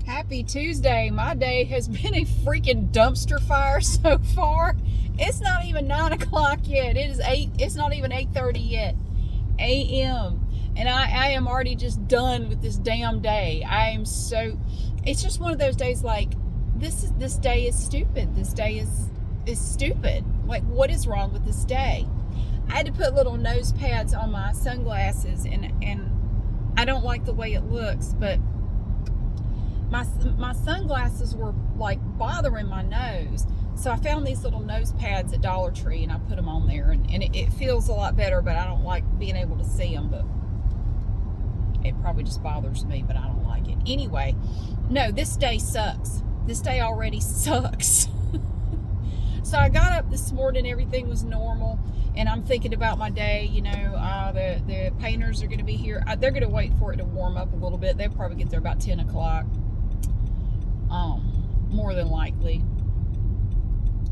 Happy Tuesday. My day has been a freaking dumpster fire so far. It's not even 9 o'clock yet. It is 8. It's not even 8:30 yet. A.M. And I am already just done with this damn day. I am so. It's just one of those days like this day is stupid. This day is stupid. Like, what is wrong with this day? I had to put little nose pads on my sunglasses, and I don't like the way it looks, but my sunglasses were like bothering my nose. So I found these little nose pads at Dollar Tree, and I put them on there, and it feels a lot better, but I don't like being able to see them, but it probably just bothers me, but I don't like it. Anyway, no, this day sucks. This day already sucks. So I got up this morning, everything was normal, and I'm thinking about my day. The painters are going to be here. They're going to wait for it to warm up a little bit. They'll probably get there about 10 o'clock, more than likely,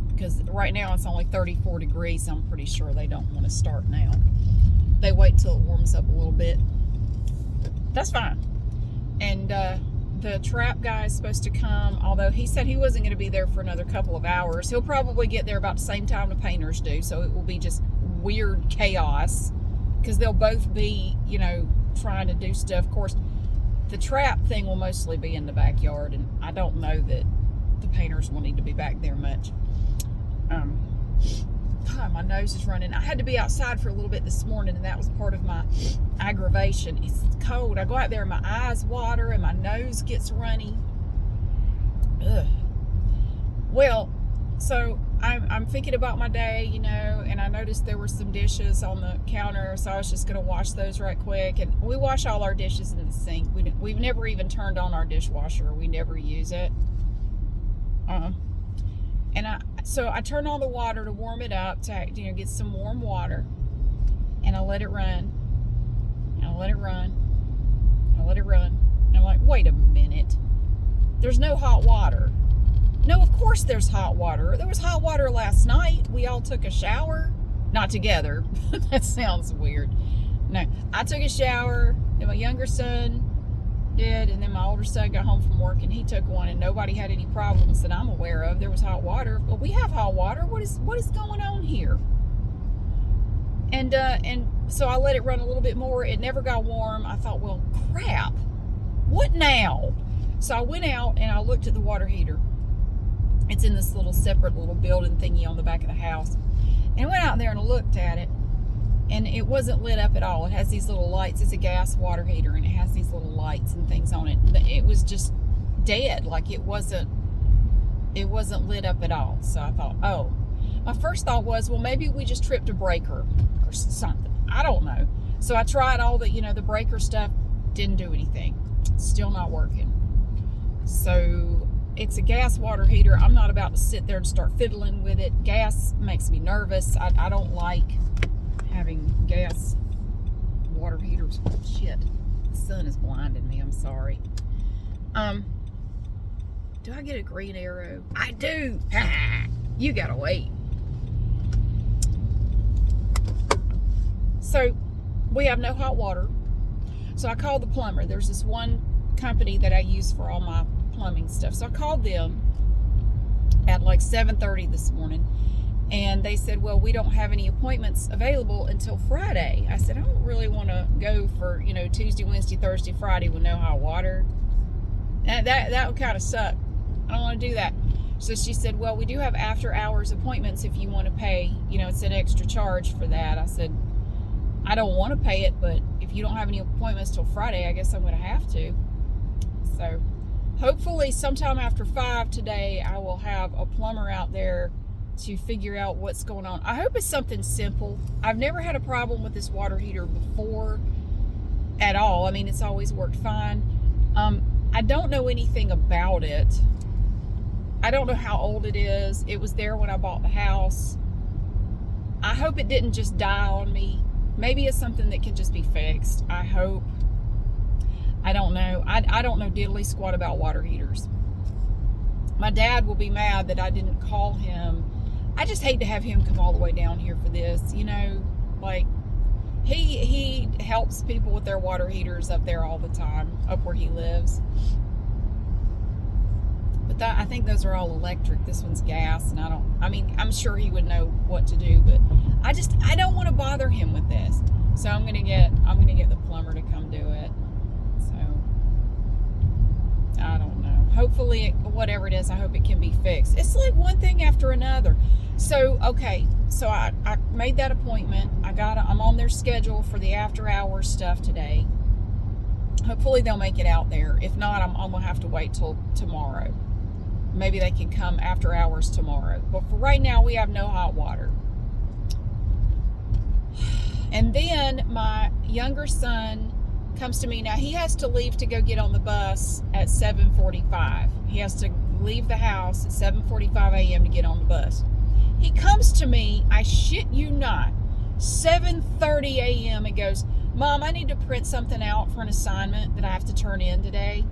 because right now it's only 34 degrees, so I'm pretty sure they don't want to start now. They wait till it warms up a little bit. That's fine. And the trap guy is supposed to come, although he said he wasn't going to be there for another couple of hours. He'll probably get there about the same time the painters do, so it will be just weird chaos, because they'll both be, trying to do stuff. Of course, the trap thing will mostly be in the backyard, and I don't know that the painters will need to be back there much. God, my nose is running. I had to be outside for a little bit this morning, and that was part of my aggravation. It's cold. I go out there and my eyes water and my nose gets runny. Ugh. Well, so I'm thinking about my day, and I noticed there were some dishes on the counter, so I was just going to wash those right quick. And we wash all our dishes in the sink. We've never even turned on our dishwasher. We never use it. So I turn on the water to warm it up, to get some warm water, and I let it run, and I let it run, and I let it run, and I'm like, wait a minute, there's no hot water. No, of course there's hot water. There was hot water last night. We all took a shower, not together. That sounds weird. No, I took a shower, and my younger son did, and then my older son got home from work and he took one, and nobody had any problems that I'm aware of. There was hot water. Well, we have hot water. What is going on here? And so I let it run a little bit more. It never got warm. I thought, well, crap, what now? So I went out and I looked at the water heater. It's in this little separate little building thingy on the back of the house, and I went out there and I looked at it, and it wasn't lit up at all. It has these little lights. It's a gas water heater, and it has these little lights and things on it. It was just dead. Like, it wasn't lit up at all. So I thought, oh, my first thought was, well, maybe we just tripped a breaker or something. I don't know. So I tried all the, the breaker stuff. Didn't do anything. Still not working. So it's a gas water heater. I'm not about to sit there and start fiddling with it. Gas makes me nervous. I don't like having gas water heaters. Shit, the sun is blinding me. I'm sorry. Do I get a green arrow? I do. You gotta wait. So we have no hot water, so I called the plumber. There's this one company that I use for all my plumbing stuff, so I called them at like 7:30 this morning, and they said, well, we don't have any appointments available until Friday. I said, I don't really want to go for, Tuesday, Wednesday, Thursday, Friday with no hot water. That would kind of suck. I don't want to do that. So she said, well, we do have after hours appointments if you want to pay. It's an extra charge for that. I said, I don't want to pay it, but if you don't have any appointments till Friday, I guess I'm going to have to. So hopefully sometime after 5 today, I will have a plumber out there to figure out what's going on. I hope it's something simple. I've never had a problem with this water heater before at all. I mean, it's always worked fine. I don't know anything about it. I don't know how old it is. It was there when I bought the house. I hope it didn't just die on me. Maybe it's something that can just be fixed. I hope. I don't know. I don't know diddly squat about water heaters. My dad will be mad that I didn't call him. I just hate to have him come all the way down here for this, like, he helps people with their water heaters up there all the time, up where he lives. But I think those are all electric. This one's gas, and I'm sure he would know what to do, but I don't want to bother him with this. So I'm gonna get the plumber to come do it. So I don't know. Hopefully, whatever it is, I hope it can be fixed. It's like one thing after another. So okay, so I made that appointment. I'm on their schedule for the after hours stuff today. Hopefully they'll make it out there. If not, I'm gonna have to wait till tomorrow. Maybe they can come after hours tomorrow. But for right now, we have no hot water. And then my younger son comes to me. Now, he has to leave to go get on the bus at 7:45. He has to leave the house at 7:45 a.m. to get on the bus. He comes to me, I shit you not, 7:30 a.m. and goes, Mom, I need to print something out for an assignment that I have to turn in today.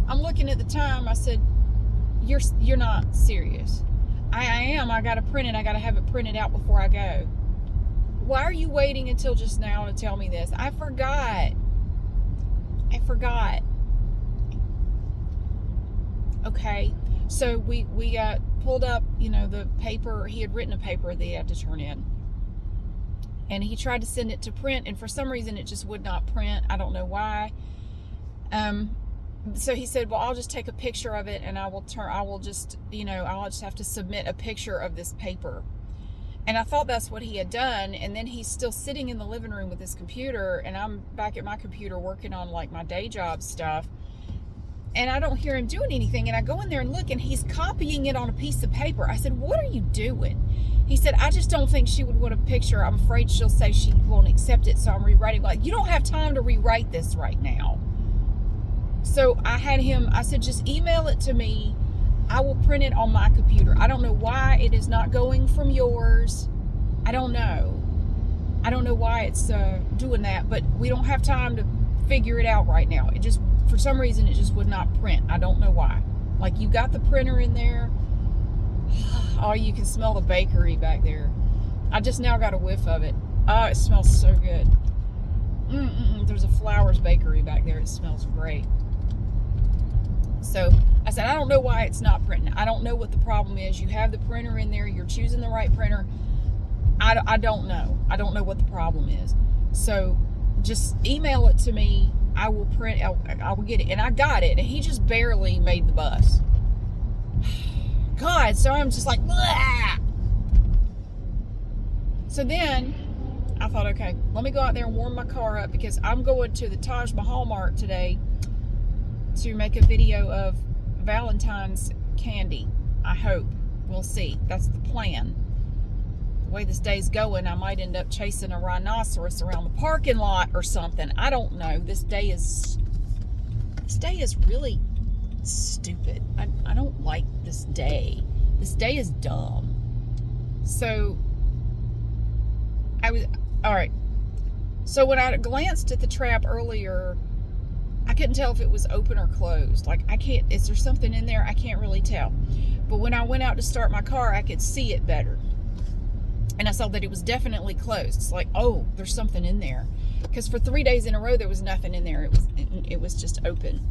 I'm looking at the time. I said, you're not serious. I am. I got to print it. I got to have it printed out before I go. Why are you waiting until just now to tell me this? I forgot. Okay. So we pulled up, the paper. He had written a paper that he had to turn in. And he tried to send it to print, and for some reason it just would not print. I don't know why. So he said, well, I'll just take a picture of it, and I'll just have to submit a picture of this paper. And I thought that's what he had done. And then he's still sitting in the living room with his computer, and I'm back at my computer working on like my day job stuff. And I don't hear him doing anything. And I go in there and look, and he's copying it on a piece of paper. I said, what are you doing? He said, I just don't think she would want a picture. I'm afraid she'll say she won't accept it, so I'm rewriting. Like, you don't have time to rewrite this right now. So I said, just email it to me. I will print it on my computer. I don't know why it is not going from yours. I don't know why it's doing that, but we don't have time to figure it out right now. It just, for some reason, it just would not print. I don't know why. Like, you got the printer in there. Oh, you can smell the bakery back there. I just now got a whiff of it. Oh, it smells so good. There's a Flowers bakery back there. It smells great. So I said, I don't know why it's not printing. I don't know what the problem is. You have the printer in there. You're choosing the right printer. I don't know. I don't know what the problem is. So just email it to me. I will print. I will get it. And I got it. And he just barely made the bus. God, so I'm just like, blah! So then I thought, okay, let me go out there and warm my car up, because I'm going to the Taj Mahal Mart today to make a video of Valentine's candy. I hope. We'll see. That's the plan. The way this day's going, I might end up chasing a rhinoceros around the parking lot or something. I don't know. This day is really stupid. I don't like this day. This day is dumb. So all right. So when I glanced at the trap earlier, I couldn't tell if it was open or closed. Like, is there something in there? I can't really tell. But when I went out to start my car, I could see it better. And I saw that it was definitely closed. It's like, oh, there's something in there. Because for 3 days in a row, there was nothing in there. It was just open.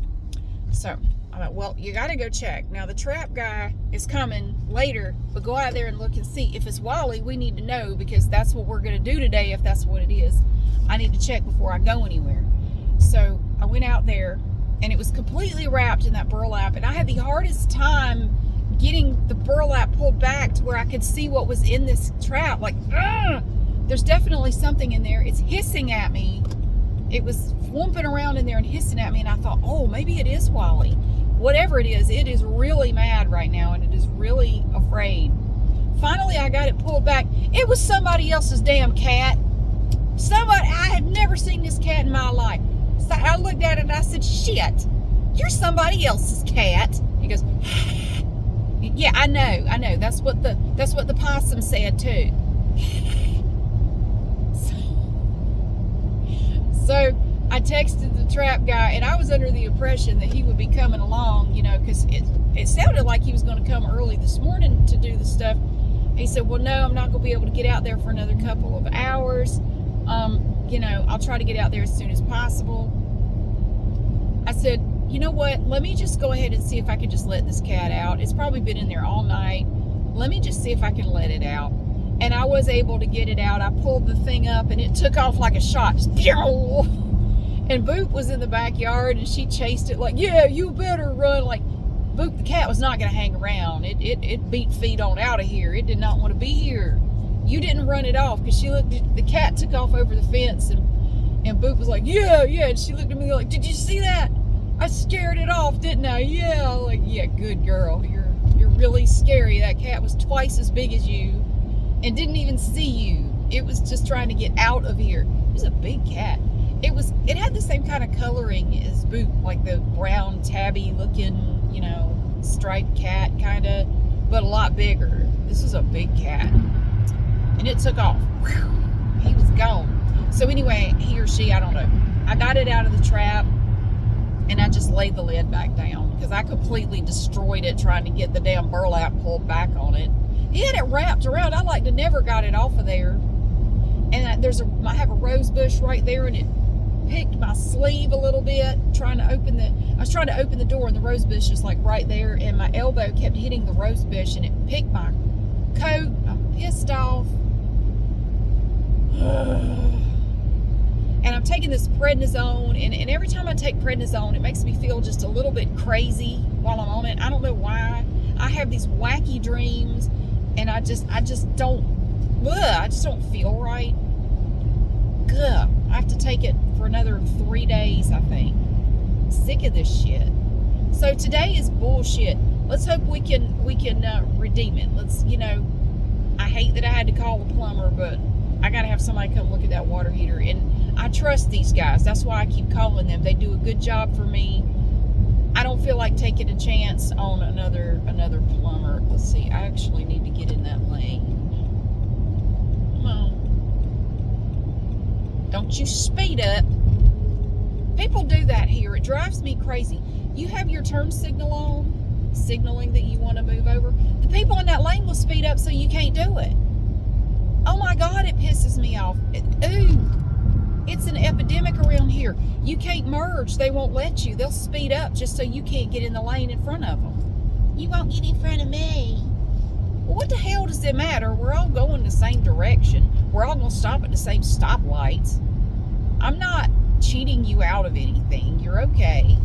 So I thought, well, you got to go check. Now, the trap guy is coming later, but go out there and look and see. If it's Wally, we need to know, because that's what we're going to do today. If that's what it is, I need to check before I go anywhere. So I went out there, and it was completely wrapped in that burlap, and I had the hardest time getting the burlap pulled back to where I could see what was in this trap. Like, there's definitely something in there. It's hissing at me. It was whomping around in there and hissing at me, and I thought, oh, maybe it is Wally. Whatever it is really mad right now, and it is really afraid. Finally, I got it pulled back. It was somebody else's damn cat. I had never seen this cat in my life. So I looked at it and I said, shit, you're somebody else's cat. He goes, yeah, I know. That's what the possum said too. So I texted the trap guy, and I was under the impression that he would be coming along, because it sounded like he was going to come early this morning to do the stuff. He said, well, no, I'm not going to be able to get out there for another couple of hours. I'll try to get out there as soon as possible. I said, you know what? Let me just go ahead and see if I can just let this cat out. It's probably been in there all night. Let me just see if I can let it out. And I was able to get it out. I pulled the thing up and it took off like a shot. And Boop was in the backyard and she chased it like, yeah, you better run. Like, Boop the cat was not going to hang around. It beat feet on out of here. It did not want to be here. You didn't run it off because she looked. The cat took off over the fence and Boop was like, yeah. And she looked at me like, did you see that? I scared it off, didn't I? Yeah. Like, yeah, good girl. You're really scary. That cat was twice as big as you and didn't even see you. It was just trying to get out of here. It was a big cat. It had the same kind of coloring as Boop, like the brown tabby looking, you know, striped cat kind of, but a lot bigger. This was a big cat. And it took off. Whew, he was gone. So anyway, he or she, I don't know. I got it out of the trap and I just laid the lid back down because I completely destroyed it trying to get the damn burlap pulled back on it. He had it wrapped around. I like to never got it off of there. And I have a rose bush right there and it picked my sleeve a little bit I was trying to open the door and the rose bush is like right there and my elbow kept hitting the rose bush and it picked my coat. I'm pissed off. And I'm taking this prednisone and every time I take prednisone it makes me feel just a little bit crazy while I'm on it. I don't know why. I have these wacky dreams and I just don't feel right. Ugh. I have to take it for another 3 days, I think. Sick of this shit. So today is bullshit. Let's hope we can redeem it. I hate that I had to call the plumber, but I gotta have somebody come look at that water heater. And I trust these guys. That's why I keep calling them. They do a good job for me. I don't feel like taking a chance on another plumber. Let's see. I actually need to get in that lane. Come on. Don't you speed up. People do that here. It drives me crazy. You have your turn signal on, signaling that you want to move over. The people in that lane will speed up so you can't do it. Oh my God, it pisses me off. It's an epidemic around here. You can't merge. They won't let you. They'll speed up just so you can't get in the lane in front of them. You won't get in front of me. Well, what the hell does it matter? We're all going the same direction. We're all going to stop at the same stoplights. I'm not cheating you out of anything. You're okay.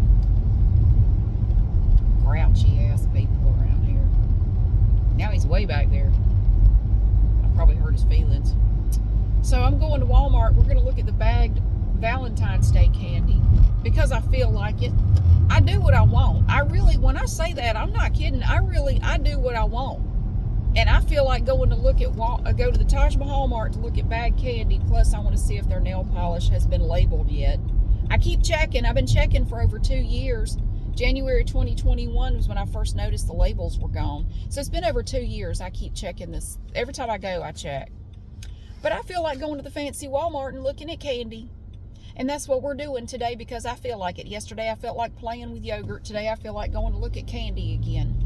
Grouchy ass people around here. Now he's way back there. I probably hurt his feelings. So I'm going to Walmart. We're going to look at the bagged Valentine's Day candy because I feel like it. I do what I want. When I say that, I'm not kidding. I do what I want. And I feel like going to go to the Taj Mahal Mart to look at bagged candy. Plus, I want to see if their nail polish has been labeled yet. I keep checking. I've been checking for over 2 years. January 2021 was when I first noticed the labels were gone. So it's been over 2 years. I keep checking this. Every time I go, I check. But I feel like going to the fancy Walmart and looking at candy. And that's what we're doing today because I feel like it. Yesterday, I felt like playing with yogurt. Today, I feel like going to look at candy again.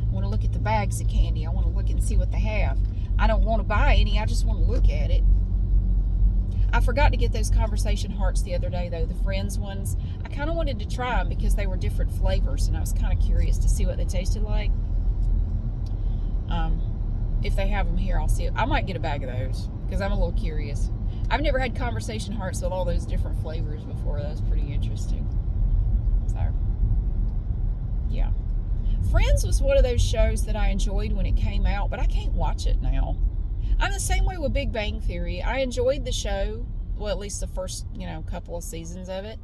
I want to look at the bags of candy. I want to look and see what they have. I don't want to buy any. I just want to look at it. I forgot to get those conversation hearts the other day, though, the Friends ones. I kind of wanted to try them because they were different flavors, and I was kind of curious to see what they tasted like. If they have them here, I'll see it. I might get a bag of those because I'm a little curious. I've never had conversation hearts with all those different flavors before. That's pretty interesting. So, yeah. Friends was one of those shows that I enjoyed when it came out, but I can't watch it now. I'm the same way with Big Bang Theory. I enjoyed the show, well, at least the first, couple of seasons of it.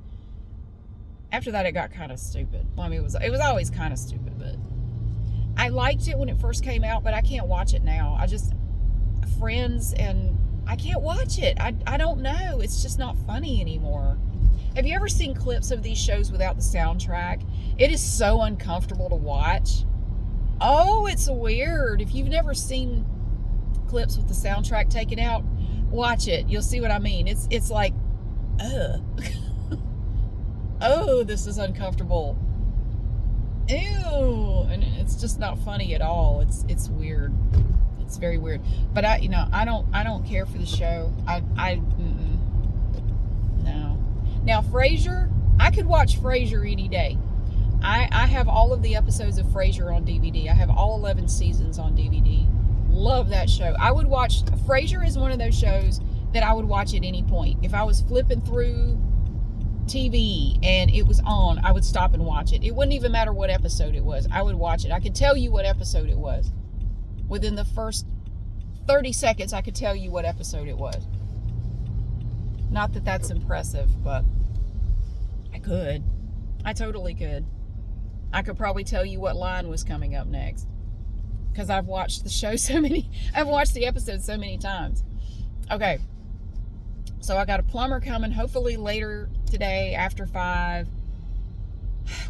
After that, it got kind of stupid. Well, I mean, it was always kind of stupid, but I liked it when it first came out, but I can't watch it now. Friends, and I can't watch it. I don't know. It's just not funny anymore. Have you ever seen clips of these shows without the soundtrack? It is so uncomfortable to watch. Oh, it's weird. If you've never seen clips with the soundtrack taken out, watch it. You'll see what I mean. It's like, ugh. Oh, this is uncomfortable. Ew. And it's just not funny at all. It's weird. It's very weird. But I don't care for the show. No. Now, Frasier, I could watch Frasier any day. I have all of the episodes of Frasier on DVD. I have all 11 seasons on DVD. Love that show. I would watch, Frasier is one of those shows that I would watch at any point. If I was flipping through TV and it was on, I would stop and watch it. It wouldn't even matter what episode it was. I would watch it. I could tell you what episode it was. Within the first 30 seconds, I could tell you what episode it was. Not that that's impressive, but I could. I totally could. I could probably tell you what line was coming up next. Because I've watched the show I've watched the episode so many times. Okay. So I got a plumber coming hopefully later today after 5.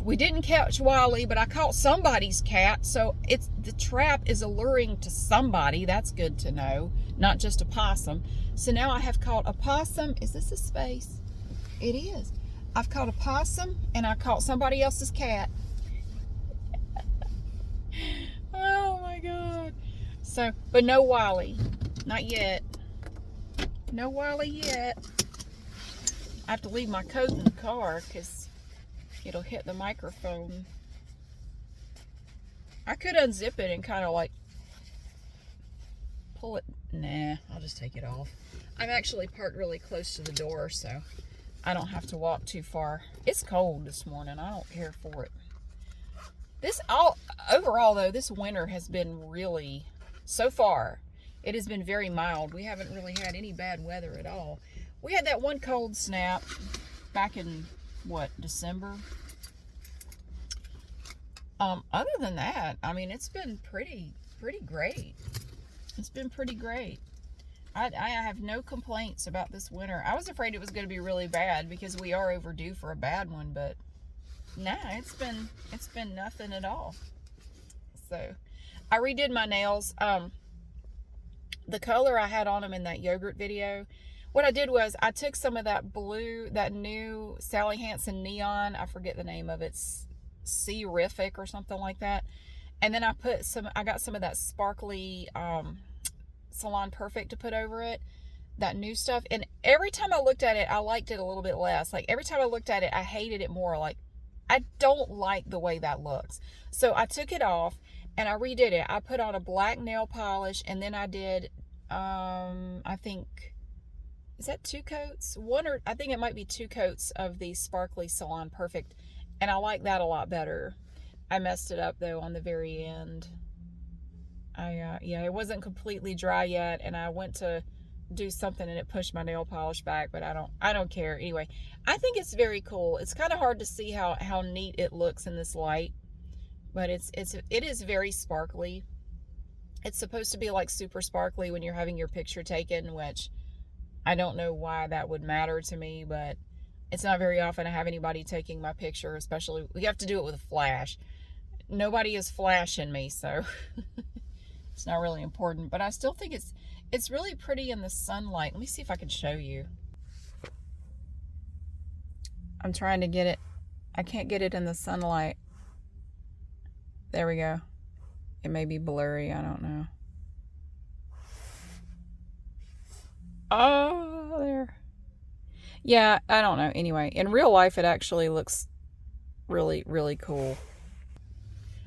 We didn't catch Wally, but I caught somebody's cat. So the trap is alluring to somebody. That's good to know. Not just a possum. So now I have caught a possum. Is this a space? It is. I've caught a possum and I caught somebody else's cat. Oh my God. So, but no Wally. Not yet. No Wally yet. I have to leave my coat in the car because it'll hit the microphone. I could unzip it and kind of like pull it. Nah, I'll just take it off. I'm actually parked really close to the door, so I don't have to walk too far. It's cold this morning. I don't care for it. Overall though, this winter has been really, so far, it has been very mild. We haven't really had any bad weather at all. We had that one cold snap back in, December? Other than that, I mean, it's been pretty great. It's been pretty great. I have no complaints about this winter. I was afraid it was going to be really bad because we are overdue for a bad one, but nah, it's been nothing at all. So, I redid my nails. The color I had on them in that yogurt video, what I did was I took some of that blue, that new Sally Hansen neon, I forget the name of it, Sea-rific or something like that. And then I got some of that sparkly Salon Perfect to put over it, that new stuff. And every time I looked at it, I liked it a little bit less. Like every time I looked at it, I hated it more. Like I don't like the way that looks. So I took it off and I redid it. I put on a black nail polish and then I did, I think, is that 2 coats? I think it might be 2 coats of the sparkly Salon Perfect. And I like that a lot better. I messed it up though on the very end. Yeah, it wasn't completely dry yet, and I went to do something and it pushed my nail polish back, but I don't care. Anyway, I think it's very cool. It's kind of hard to see how neat it looks in this light, but it is very sparkly. It's supposed to be like super sparkly when you're having your picture taken, which I don't know why that would matter to me, but it's not very often I have anybody taking my picture, especially we have to do it with a flash. Nobody is flashing me, so it's not really important, but I still think it's really pretty in the sunlight. Let me see if I can show you. I'm trying to get it. I can't get it in the sunlight. There we go. It may be blurry. I don't know. Oh, there. Yeah, I don't know. Anyway, in real life, it actually looks really, really cool.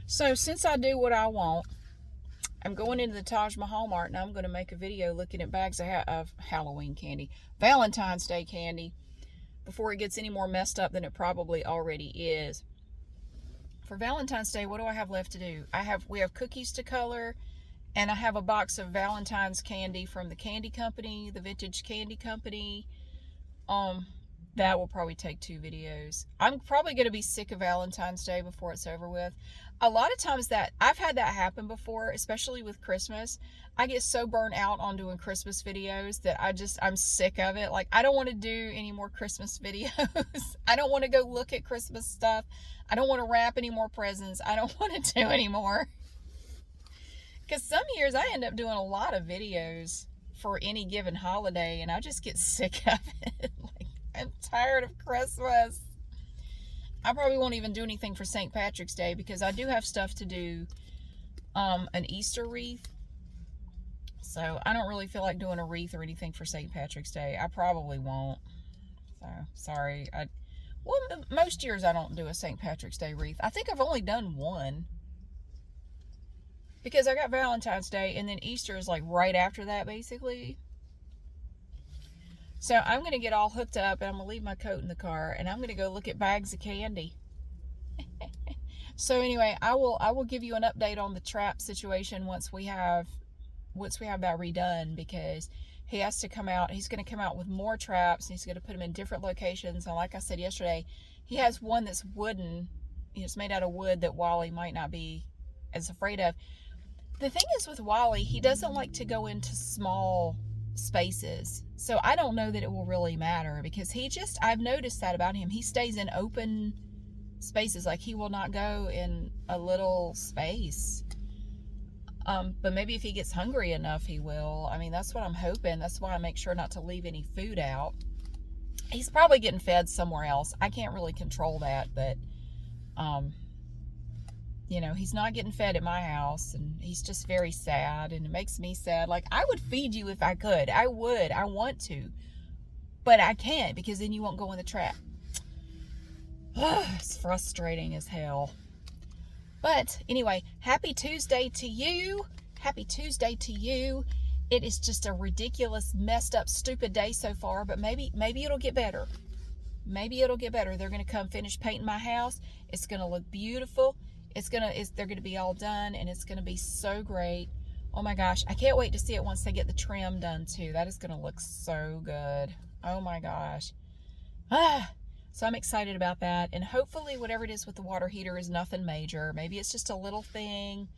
So since I do what I want, I'm going into the Taj Mahal Mart and I'm going to make a video looking at bags of Halloween candy, Valentine's Day candy, before it gets any more messed up than it probably already is. For Valentine's Day, what do I have left to do? We have cookies to color, and I have a box of Valentine's candy from the candy company, the Vintage Candy Company. That will probably take 2 videos. I'm probably going to be sick of Valentine's Day before it's over with. A lot of times that I've had that happen before, especially with Christmas. I get so burnt out on doing Christmas videos that I'm sick of it. Like, I don't want to do any more Christmas videos. I don't want to go look at Christmas stuff. I don't want to wrap any more presents. I don't want to do anymore. Because some years I end up doing a lot of videos for any given holiday and I just get sick of it. Like, I'm tired of Christmas. I probably won't even do anything for St. Patrick's Day because I do have stuff to do, an Easter wreath. So I don't really feel like doing a wreath or anything for St. Patrick's Day. I probably won't. So sorry. Well, most years I don't do a St. Patrick's Day wreath. I think I've only done one. Because I got Valentine's Day and then Easter is like right after that, basically. So I'm going to get all hooked up and I'm going to leave my coat in the car and I'm going to go look at bags of candy. So anyway, I will give you an update on the trap situation once we have that redone, because he has to come out. He's going to come out with more traps and he's going to put them in different locations. And like I said yesterday, he has one that's wooden. It's made out of wood that Wally might not be as afraid of. The thing is with Wally, he doesn't like to go into small spaces. So I don't know that it will really matter, because I've noticed that about him. He stays in open spaces. Like, he will not go in a little space. But maybe if he gets hungry enough, he will. I mean, that's what I'm hoping. That's why I make sure not to leave any food out. He's probably getting fed somewhere else. I can't really control that, but, you know, he's not getting fed at my house, and he's just very sad, and it makes me sad. Like, I would feed you if I could. I would. I want to. But I can't, because then you won't go in the trap. It's frustrating as hell. But anyway, happy Tuesday to you. Happy Tuesday to you. It is just a ridiculous, messed up, stupid day so far, but maybe it'll get better. Maybe it'll get better. They're going to come finish painting my house. It's going to look beautiful. They're going to be all done, and it's going to be so great. Oh my gosh, I can't wait to see it once they get the trim done too. That is going to look so good. Oh my gosh. So I'm excited about that, and hopefully whatever it is with the water heater is nothing major. Maybe it's just a little thing.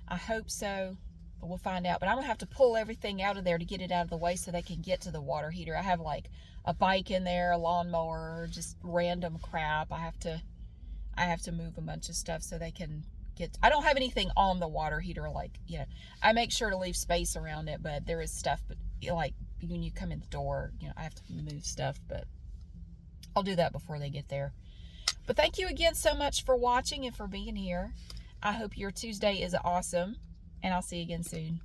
I hope so, but we'll find out. But I'm going to have to pull everything out of there to get it out of the way so they can get to the water heater. I have like a bike in there, a lawnmower, just random crap. I have to move a bunch of stuff so they can get. I don't have anything on the water heater, like, you know, I make sure to leave space around it, but there is stuff, but like when you come in the door, you know, I have to move stuff, but I'll do that before they get there. But thank you again so much for watching and for being here. I hope your Tuesday is awesome, and I'll see you again soon.